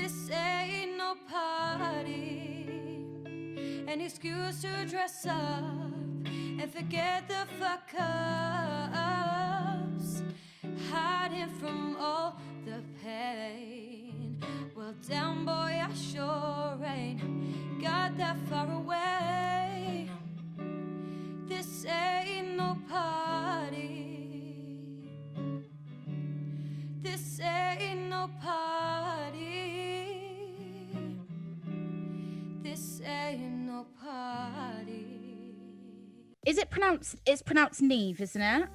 This ain't no party, an excuse to dress up and forget the fuck ups, hiding from all the pain. Well, damn boy, I sure ain't got that far away. This ain't no party. This ain't no party. This ain't no party. Is it pronounced? It's pronounced Niamh, isn't it?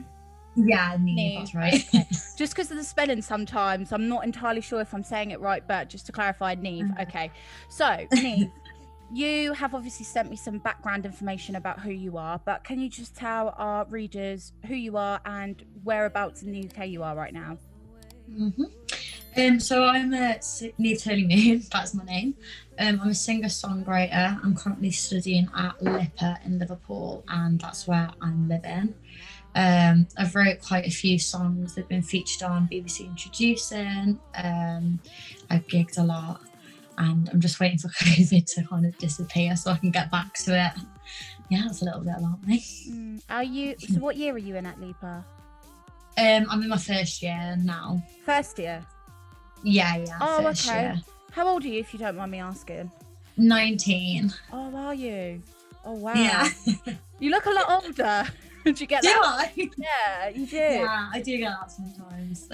Yeah, Niamh, that's right. Okay. Just because of the spelling sometimes, I'm not entirely sure if I'm saying it right, but just to clarify, Niamh. Okay. So, Niamh, you have obviously sent me some background information about who you are, but can you just tell our readers who you are and whereabouts in the UK you are right now? So I'm Niamh Turley Moon, that's my name. I'm a singer-songwriter. I'm currently studying at LIPA in Liverpool, and that's where I'm living. I've wrote quite a few songs that have been featured on BBC Introducing. I've gigged a lot, and I'm just waiting for COVID to kind of disappear so I can get back to it. Yeah, that's a little bit about me. So what year are you in at LIPA? I'm in my first year now. First year? Yeah. Oh, first okay. year. How old are you, if you don't mind me asking? 19. Oh, are you? Oh, wow. Yeah. You look a lot older. Did you get Do that? I? Yeah, you do. Yeah, I do get that sometimes.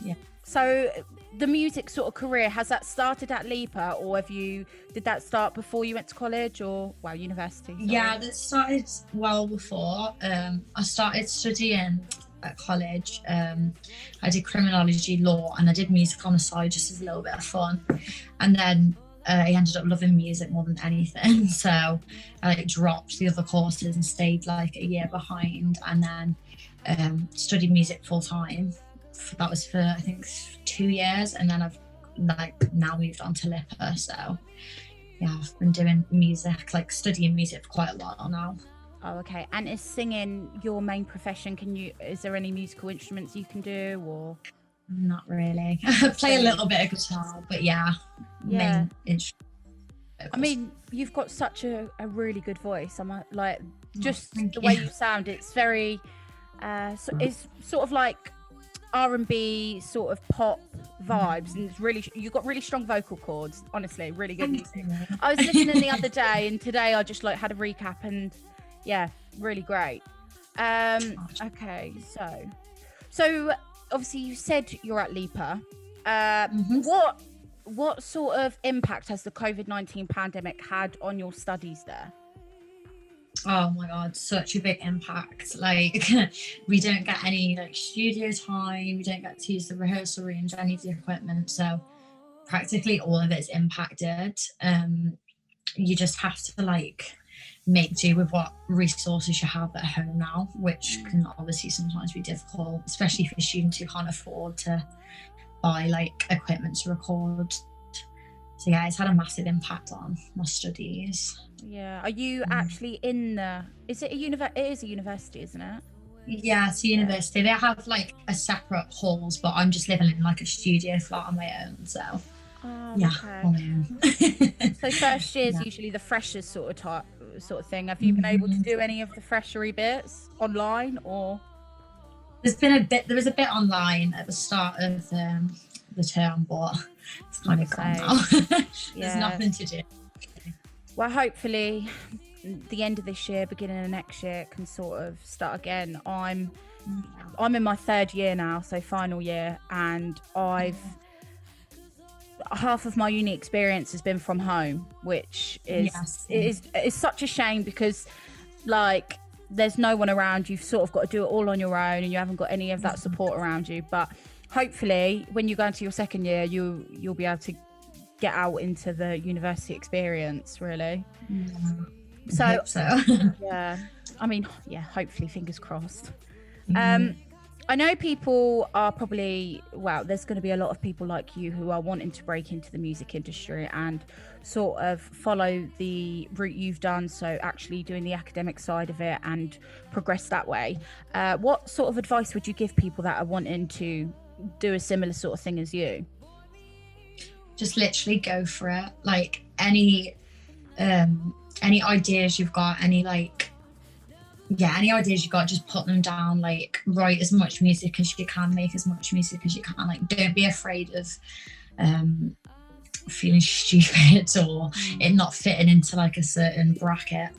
Yeah. So the music sort of career, has that started at LIPA, or did that start before you went to college or university? Sorry. Yeah, that started well before. I started studying at college. I did criminology, law, and I did music on the side just as a little bit of fun. And then I ended up loving music more than anything. So I dropped the other courses and stayed like a year behind, and then studied music full time. That was for I think 2 years, and then I've now moved on to LIPA. So yeah, I've been doing music, studying music for quite a while now. Oh, okay. And is singing your main profession? Is there any musical instruments you can do, or? Not really. I play a little bit of guitar, but yeah. Main instrument. I mean, you've got such a really good voice. I'm just the way you sound. It's very, it's sort of like R&B sort of pop vibes, and it's really, you've got really strong vocal cords. Honestly, really good music. I was listening the other day, and today I just had a recap, and yeah, really great. Okay, so obviously you said you're at LIPA. What sort of impact has the COVID-19 pandemic had on your studies there? Oh my god, such a big impact. We don't get any studio time, we don't get to use the rehearsal rooms, any of the equipment, so practically all of it's impacted. You just have to make do with what resources you have at home now, which can obviously sometimes be difficult, especially for students who can't afford to buy equipment to record. So yeah, it's had a massive impact on my studies. Yeah. Are you actually in it is a university, isn't it? Yeah, it's a university. They have a separate halls, but I'm just living in a studio flat on my own, so yeah. Okay. So first year is usually the freshers sort of thing. Have you been able to do any of the freshery bits online, or? There was a bit online at the start of the term, but it's kind of gone now. There's nothing to do. Well, hopefully the end of this year, beginning of next year, can sort of start again. I'm in my third year now, so final year, and half of my uni experience has been from home, which is such a shame, because there's no one around. You've sort of got to do it all on your own, and you haven't got any of that support around you. But hopefully when you go into your second year, you'll be able to get out into the university experience, really. I hope so. Yeah, I mean, hopefully, fingers crossed. I know people are probably, there's going to be a lot of people like you who are wanting to break into the music industry and sort of follow the route you've done, so actually doing the academic side of it and progress that way. What sort of advice would you give people that are wanting to do a similar sort of thing as you? just literally go for it. Like any ideas you've got, any ideas you've got, just put them down. Like, write as much music as you can, make as much music as you can. Like, don't be afraid of feeling stupid or it not fitting into like a certain bracket,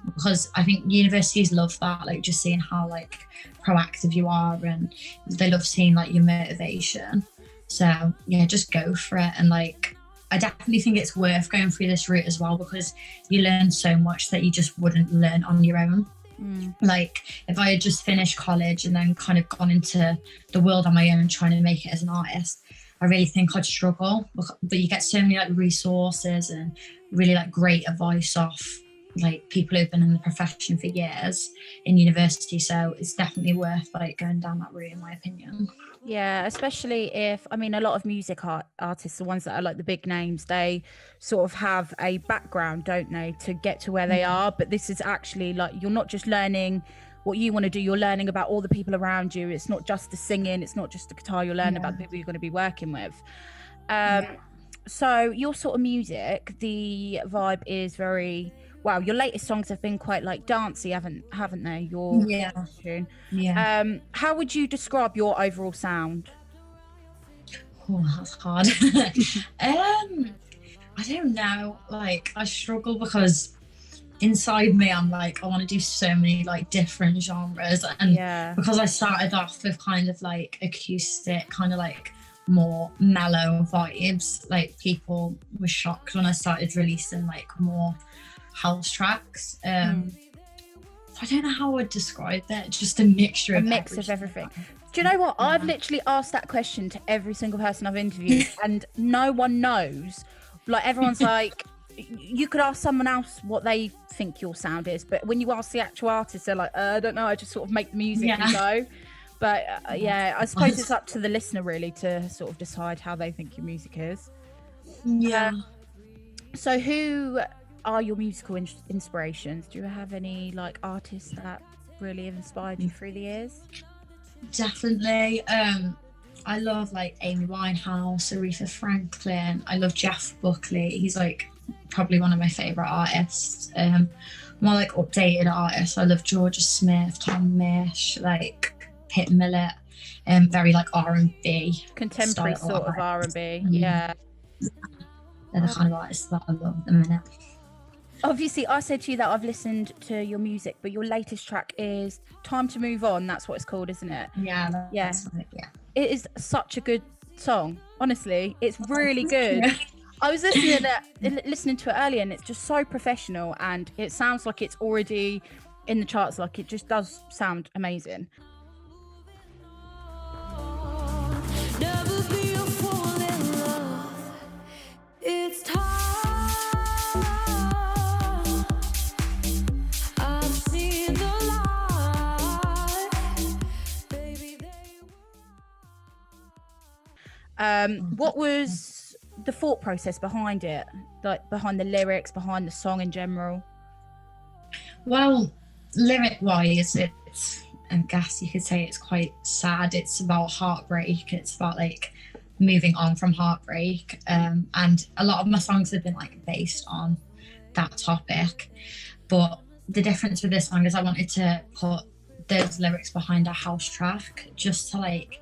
because I think universities love that, like just seeing how like proactive you are, and they love seeing like your motivation. So yeah, just go for it. And like, I definitely think it's worth going through this route as well, because you learn so much that you just wouldn't learn on your own. Like, if I had just finished college and then kind of gone into the world on my own trying to make it as an artist, I really think I'd struggle. But you get so many like resources and really like great advice off like people who've been in the profession for years in university. So it's definitely worth like going down that route, in my opinion. Yeah, especially if, I mean, a lot of music artists, the ones that are like the big names, they sort of have a background, don't they, to get to where they are. But this is actually like, you're not just learning what you want to do, you're learning about all the people around you. It's not just the singing, it's not just the guitar, you're learning about the people you're going to be working with. So your sort of music, the vibe is very, wow, your latest songs have been quite like dancey, haven't they? Your tune. How would you describe your overall sound? Oh, that's hard. I don't know. Like, I struggle because inside me, I'm like, I want to do so many like different genres, and because I started off with kind of like acoustic, kind of like more mellow vibes, like people were shocked when I started releasing like more house tracks. I don't know how I'd describe it. Just a mixture of everything. Do you know what? I've literally asked that question to every single person I've interviewed, and no one knows. Like, everyone's like, you could ask someone else what they think your sound is, but when you ask the actual artist, they're like, I don't know, I just sort of make the music and go. But I suppose it's up to the listener really to sort of decide how they think your music is. So who are your musical inspirations? Do you have any like artists that really have inspired you through the years? Definitely. I love like Amy Winehouse, Aretha Franklin. I love Jeff Buckley. He's like probably one of my favorite artists. More like updated artists, I love Georgia Smith, Tom Misch, like Pit Millett, very like R&B, contemporary sort of R&B. They're the kind of artists that I love at the minute. Obviously, I said to you that I've listened to your music, but your latest track is Time to Move On. That's what it's called, isn't it? Yeah. It is such a good song. Honestly, it's really good. I was listening to it earlier, and it's just so professional, and it sounds like it's already in the charts. Like, it just does sound amazing. It's time. What was the thought process behind it, like behind the lyrics, behind the song in general? Well, lyric wise, it's, I guess you could say it's quite sad. It's about heartbreak. It's about like moving on from heartbreak, and a lot of my songs have been like based on that topic. But the difference with this song is I wanted to put those lyrics behind a house track, just to like,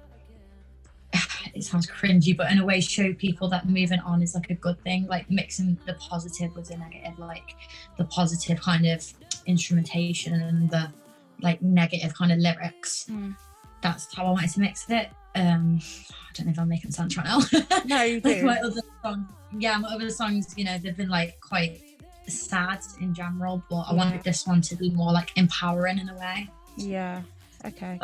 it sounds cringy, but in a way show people that moving on is like a good thing, like mixing the positive with the negative, like the positive kind of instrumentation and the like negative kind of lyrics. That's how I wanted to mix it. I don't know if I'm making sense right now. No, you do. my other songs, you know, they've been like quite sad in general, but I wanted this one to be more like empowering in a way. Yeah. Okay.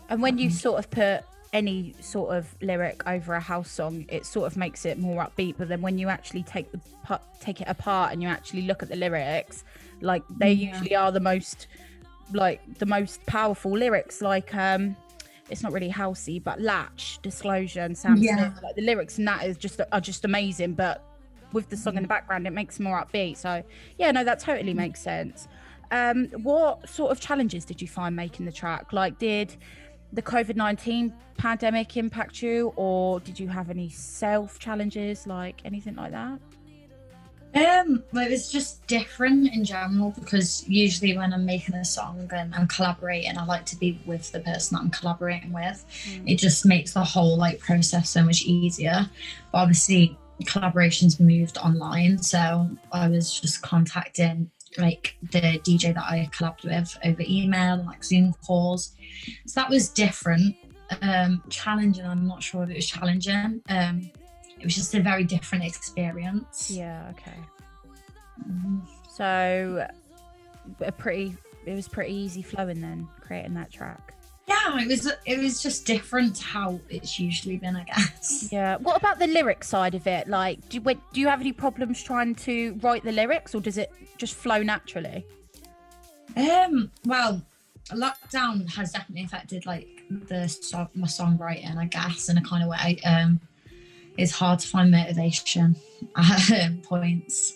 And when you sort of put any sort of lyric over a house song, it sort of makes it more upbeat, but then when you actually take it apart and you actually look at the lyrics, like they usually are the most powerful lyrics, like it's not really housey, but Latch, Disclosure and Sam Smith, like the lyrics in that are just amazing, but with the song in the background it makes it more upbeat. So yeah, no, that totally makes sense. What sort of challenges did you find making the track? Like, did the COVID-19 pandemic impact you, or did you have any self challenges, like anything like that? Well, it was just different in general, because usually when I'm making a song and I'm collaborating, I like to be with the person that I'm collaborating with. It just makes the whole like process so much easier. But obviously collaborations moved online, so I was just contacting like the DJ that I collabed with over email and like Zoom calls. So that was different. Challenging, I'm not sure if it was challenging. It was just a very different experience. Yeah, okay. So it was pretty easy flowing then, creating that track. Yeah, it was just different to how it's usually been, I guess. Yeah. What about the lyric side of it? Like, do you have any problems trying to write the lyrics, or does it just flow naturally? Well, lockdown has definitely affected like my songwriting, I guess, in a kind of way. It's hard to find motivation at points,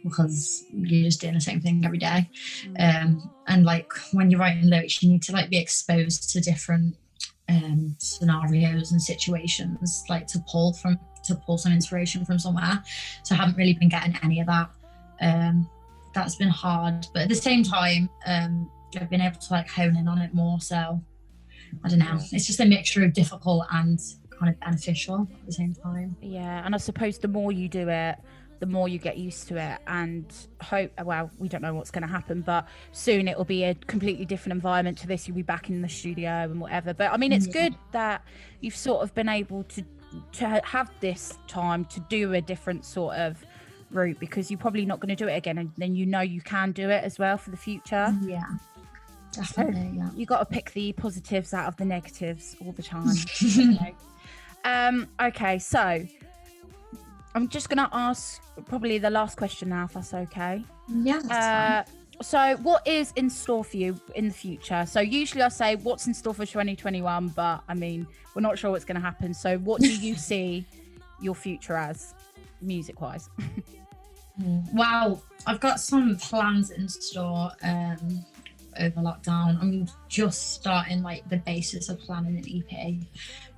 because you're just doing the same thing every day. And like when you're writing lyrics, you need to like be exposed to different scenarios and situations, like to pull some inspiration from somewhere. So I haven't really been getting any of that. That's been hard, but at the same time, I've been able to like hone in on it more. So I don't know, it's just a mixture of difficult and kind of beneficial at the same time. Yeah, and I suppose the more you do it, the more you get used to it, and we don't know what's going to happen, but soon it will be a completely different environment to this. You'll be back in the studio and whatever. But I mean, it's good that you've sort of been able to have this time to do a different sort of route, because you're probably not going to do it again, and then you can do it as well for the future. Yeah, definitely. Yeah. You got to pick the positives out of the negatives all the time. Okay, so I'm just going to ask probably the last question now, if that's okay. Yeah, that's fine. So what is in store for you in the future? So usually I say what's in store for 2021, but I mean, we're not sure what's going to happen. So what do you see your future as, music-wise? Wow, I've got some plans in store over lockdown. I'm just starting like the basis of planning an EP.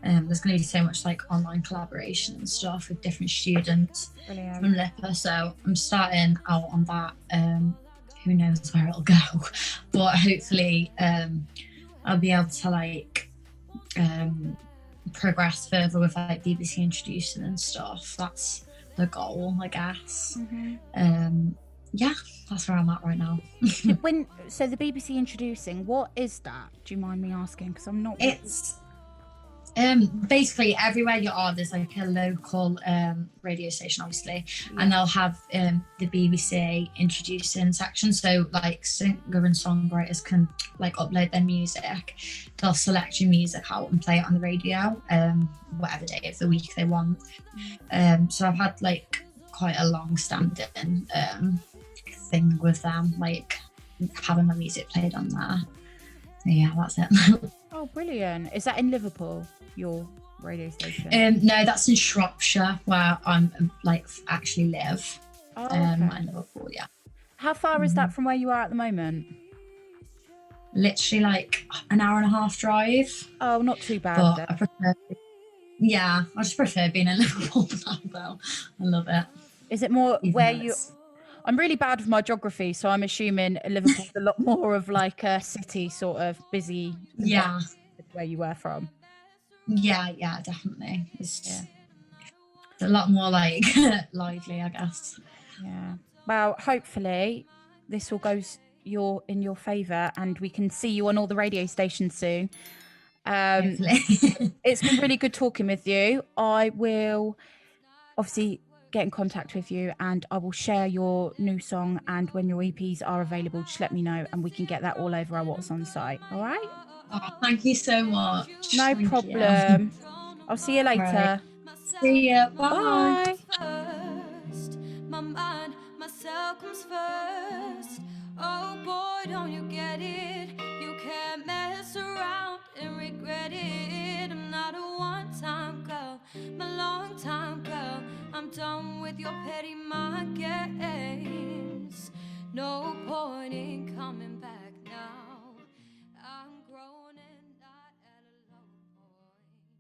There's going to be so much like online collaboration and stuff with different students from LIPA, so I'm starting out on that. Who knows where it'll go, but hopefully I'll be able to like progress further with like BBC introducing and stuff. That's the goal, I guess. Yeah, that's where I'm at right now. So the BBC introducing, what is that? Do you mind me asking? Because I'm not. It's basically everywhere you are, there's like a local radio station, obviously, and they'll have the BBC introducing section. So like singer and songwriters can like upload their music. They'll select your music out and play it on the radio, whatever day of the week they want. So I've had like quite a long-standing thing with them, like having my music played on there. So yeah, that's it. Oh, brilliant. Is that in Liverpool, your radio station? No, that's in Shropshire, where I'm like actually live. Oh, okay. Not in Liverpool, yeah. How far is that from where you are at the moment? Literally like an hour and a half drive. Oh, not too bad. But I prefer, I just prefer being in Liverpool now, though. I love it. Is it more where you... I'm really bad with my geography, so I'm assuming Liverpool's a lot more of like a city sort of busy. Yeah. Where you were from. Yeah, definitely. It's a lot more like lively, I guess. Yeah. Well, hopefully this all goes in your favour, and we can see you on all the radio stations soon. It's been really good talking with you. I will obviously get in contact with you, and I will share your new song, and when your EPs are available, just let me know and we can get that all over our WhatsOn site. All right? Oh, thank you so much. No problem. I'll see you later. Right. See ya. Bye. First, my mind, myself comes first. Oh boy, don't you get it? You can't mess around and regret it. I'm not a one-time girl, I'm a long-time girl. I'm done with your petty mind games. No point in coming